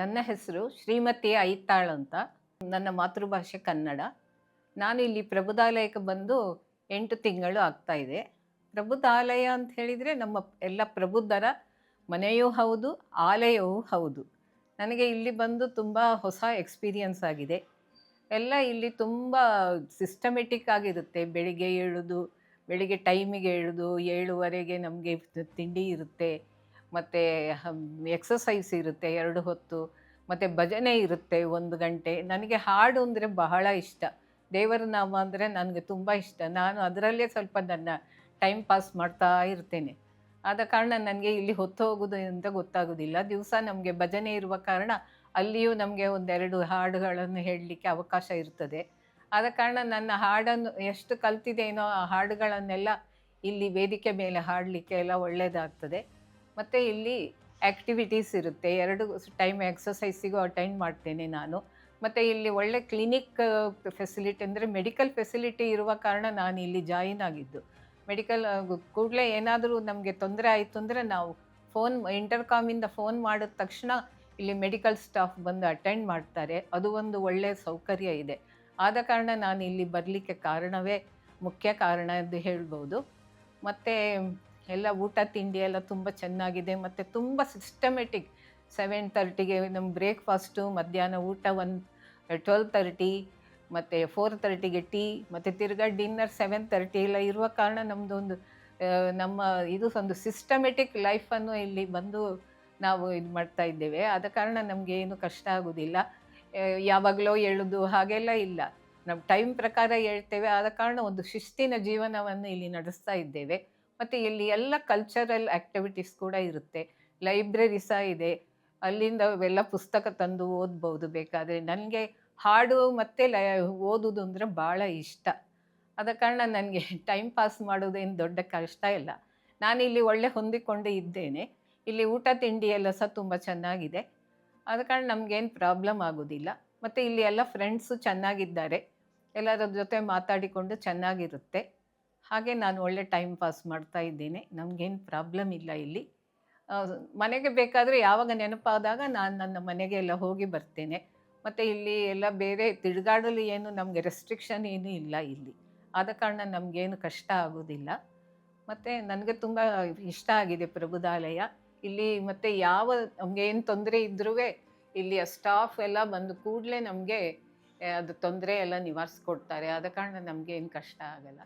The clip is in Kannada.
ನನ್ನ ಹೆಸರು ಶ್ರೀಮತಿ ಐತಾಳ್ ಅಂತ. ನನ್ನ ಮಾತೃಭಾಷೆ ಕನ್ನಡ. ನಾನು ಇಲ್ಲಿ ಪ್ರಬುಧಾಲಯಕ್ಕೆ ಬಂದು 8 ತಿಂಗಳು ಆಗ್ತಾ ಇದೆ. ಪ್ರಬುಧಾಲಯ ಅಂತ ಹೇಳಿದರೆ ನಮ್ಮ ಎಲ್ಲ ಪ್ರಬುದ್ಧರ ಮನೆಯೂ ಹೌದು, ಆಲಯವೂ ಹೌದು. ನನಗೆ ಇಲ್ಲಿ ಬಂದು ತುಂಬ ಹೊಸ ಎಕ್ಸ್ಪೀರಿಯನ್ಸ್ ಆಗಿದೆ. ಎಲ್ಲ ಇಲ್ಲಿ ತುಂಬ ಸಿಸ್ಟಮೆಟಿಕ್ ಆಗಿರುತ್ತೆ. ಬೆಳಿಗ್ಗೆ ಏಳೋದು, ಬೆಳಿಗ್ಗೆ ಟೈಮಿಗೆ ಏಳೋದು, 7:15ಗೆ ನಮಗೆ ತಿಂಡಿ ಇರುತ್ತೆ. ಮತ್ತು ಎಕ್ಸಸೈಸ್ ಇರುತ್ತೆ 2 ಹೊತ್ತು. ಮತ್ತು ಭಜನೆ ಇರುತ್ತೆ 1 ಗಂಟೆ. ನನಗೆ ಹಾಡು ಅಂದರೆ ಬಹಳ ಇಷ್ಟ. ದೇವರ ನಾಮ ಅಂದರೆ ನನಗೆ ತುಂಬ ಇಷ್ಟ. ನಾನು ಅದರಲ್ಲೇ ಸ್ವಲ್ಪ ನನ್ನ ಟೈಮ್ ಪಾಸ್ ಮಾಡ್ತಾ ಇರ್ತೇನೆ. ಆದ ಕಾರಣ ನನಗೆ ಇಲ್ಲಿ ಹೊತ್ತು ಹೋಗೋದು ಅಂತ ಗೊತ್ತಾಗೋದಿಲ್ಲ. ದಿವಸ ನಮಗೆ ಭಜನೆ ಇರುವ ಕಾರಣ ಅಲ್ಲಿಯೂ ನಮಗೆ ಒಂದೆರಡು ಹಾಡುಗಳನ್ನು ಹೇಳಲಿಕ್ಕೆ ಅವಕಾಶ ಇರ್ತದೆ. ಆದ ಕಾರಣ ನನ್ನ ಹಾಡನ್ನು ಎಷ್ಟು ಕಲ್ತಿದ್ದೇನೋ ಆ ಹಾಡುಗಳನ್ನೆಲ್ಲ ಇಲ್ಲಿ ವೇದಿಕೆ ಮೇಲೆ ಹಾಡಲಿಕ್ಕೆ ಎಲ್ಲ ಒಳ್ಳೆಯದಾಗ್ತದೆ. ಮತ್ತು ಇಲ್ಲಿ ಆ್ಯಕ್ಟಿವಿಟೀಸ್ ಇರುತ್ತೆ. 2 ಟೈಮ್ ಎಕ್ಸಸೈಸಿಗೂ ಅಟೆಂಡ್ ಮಾಡ್ತೇನೆ ನಾನು. ಮತ್ತು ಇಲ್ಲಿ ಒಳ್ಳೆ ಕ್ಲಿನಿಕ್ ಫೆಸಿಲಿಟಿ ಅಂದರೆ ಮೆಡಿಕಲ್ ಫೆಸಿಲಿಟಿ ಇರುವ ಕಾರಣ ನಾನು ಇಲ್ಲಿ ಜಾಯಿನ್ ಆಗಿದ್ದು. ಮೆಡಿಕಲ್ ಕೂಡಲೇ ಏನಾದರೂ ನಮಗೆ ತೊಂದರೆ ಆಯಿತು ಅಂದರೆ ನಾವು ಇಂಟರ್ಕಾಮಿಂದ ಫೋನ್ ಮಾಡಿದ ತಕ್ಷಣ ಇಲ್ಲಿ ಮೆಡಿಕಲ್ ಸ್ಟಾಫ್ ಬಂದು ಅಟೆಂಡ್ ಮಾಡ್ತಾರೆ. ಅದು ಒಂದು ಒಳ್ಳೆಯ ಸೌಕರ್ಯ ಇದೆ. ಆದ ಕಾರಣ ನಾನು ಇಲ್ಲಿ ಬರಲಿಕ್ಕೆ ಕಾರಣವೇ ಮುಖ್ಯ ಕಾರಣ ಎಂದು ಹೇಳ್ಬೋದು. ಮತ್ತು ಎಲ್ಲ ಊಟ ತಿಂಡಿ ಎಲ್ಲ ತುಂಬ ಚೆನ್ನಾಗಿದೆ ಮತ್ತು ತುಂಬ ಸಿಸ್ಟಮೆಟಿಕ್. 7:30ಗೆ ನಮ್ಮ ಬ್ರೇಕ್ಫಾಸ್ಟು, ಮಧ್ಯಾಹ್ನ ಊಟ 12:30 ಮತ್ತು 4:30ಗೆ ಟೀ ಮತ್ತು ತಿರ್ಗಾ ಡಿನ್ನರ್ 7:30 ಎಲ್ಲ ಇರುವ ಕಾರಣ ನಮ್ಮದೊಂದು ನಮ್ಮ ಇದು ಒಂದು ಸಿಸ್ಟಮೆಟಿಕ್ ಲೈಫನ್ನು ಇಲ್ಲಿ ಬಂದು ನಾವು ಇದು ಮಾಡ್ತಾ ಇದ್ದೇವೆ. ಆದ ಕಾರಣ ನಮಗೆ ಏನು ಕಷ್ಟ ಆಗೋದಿಲ್ಲ. ಯಾವಾಗಲೋ ಏಳೋದು ಹಾಗೆಲ್ಲ ಇಲ್ಲ. ನಾವು ಟೈಮ್ ಪ್ರಕಾರ ಹೇಳ್ತೇವೆ. ಆದ ಕಾರಣ ಒಂದು ಶಿಸ್ತಿನ ಜೀವನವನ್ನು ಇಲ್ಲಿ ನಡೆಸ್ತಾ ಇದ್ದೇವೆ. ಮತ್ತು ಇಲ್ಲಿ ಎಲ್ಲ ಕಲ್ಚರಲ್ ಆ್ಯಕ್ಟಿವಿಟೀಸ್ ಕೂಡ ಇರುತ್ತೆ. ಲೈಬ್ರರಿ ಸಹ ಇದೆ. ಅಲ್ಲಿಂದ ಎಲ್ಲ ಪುಸ್ತಕ ತಂದು ಓದ್ಬೋದು ಬೇಕಾದರೆ. ನನಗೆ ಹಾಡು ಮತ್ತು ಓದೋದು ಅಂದರೆ ಭಾಳ ಇಷ್ಟ. ಆದ ಕಾರಣ ನನಗೆ ಟೈಮ್ ಪಾಸ್ ಮಾಡೋದೇನು ದೊಡ್ಡ ಕಷ್ಟ ಇಲ್ಲ. ನಾನಿಲ್ಲಿ ಒಳ್ಳೆ ಹೊಂದಿಕೊಂಡು ಇದ್ದೇನೆ. ಇಲ್ಲಿ ಊಟ ತಿಂಡಿ ಎಲ್ಲ ಸಹ ತುಂಬ ಚೆನ್ನಾಗಿದೆ. ಆದ ಕಾರಣ ನಮಗೇನು ಪ್ರಾಬ್ಲಮ್ ಆಗೋದಿಲ್ಲ. ಮತ್ತು ಇಲ್ಲಿ ಎಲ್ಲ ಫ್ರೆಂಡ್ಸು ಚೆನ್ನಾಗಿದ್ದಾರೆ. ಎಲ್ಲರ ಜೊತೆ ಮಾತಾಡಿಕೊಂಡು ಚೆನ್ನಾಗಿರುತ್ತೆ. ಹಾಗೆ ನಾನು ಒಳ್ಳೆ ಟೈಮ್ ಪಾಸ್ ಮಾಡ್ತಾ ಇದ್ದೇನೆ. ನಮಗೇನು ಪ್ರಾಬ್ಲಮ್ ಇಲ್ಲ ಇಲ್ಲಿ. ಮನೆಗೆ ಬೇಕಾದರೆ ಯಾವಾಗ ನೆನಪಾದಾಗ ನಾನು ನನ್ನ ಮನೆಗೆ ಎಲ್ಲ ಹೋಗಿ ಬರ್ತೇನೆ. ಮತ್ತು ಇಲ್ಲಿ ಎಲ್ಲ ಬೇರೆ ತಿರುಗಾಡಲು ಏನು ನಮಗೆ ರೆಸ್ಟ್ರಿಕ್ಷನ್ ಏನೂ ಇಲ್ಲ ಇಲ್ಲಿ. ಆದ ಕಾರಣ ನಮಗೇನು ಕಷ್ಟ ಆಗೋದಿಲ್ಲ. ಮತ್ತು ನನಗೆ ತುಂಬ ಇಷ್ಟ ಆಗಿದೆ ಪ್ರಬುಧಾಲಯ. ಇಲ್ಲಿ ಮತ್ತು ನಮಗೇನು ತೊಂದರೆ ಇದ್ರೂ ಇಲ್ಲಿಯ ಸ್ಟಾಫ್ ಎಲ್ಲ ಬಂದು ಕೂಡಲೇ ನಮಗೆ ಅದು ತೊಂದರೆ ಎಲ್ಲ ನಿವಾರಿಸ್ಕೊಡ್ತಾರೆ. ಆದ ಕಾರಣ ನಮಗೇನು ಕಷ್ಟ ಆಗಲ್ಲ.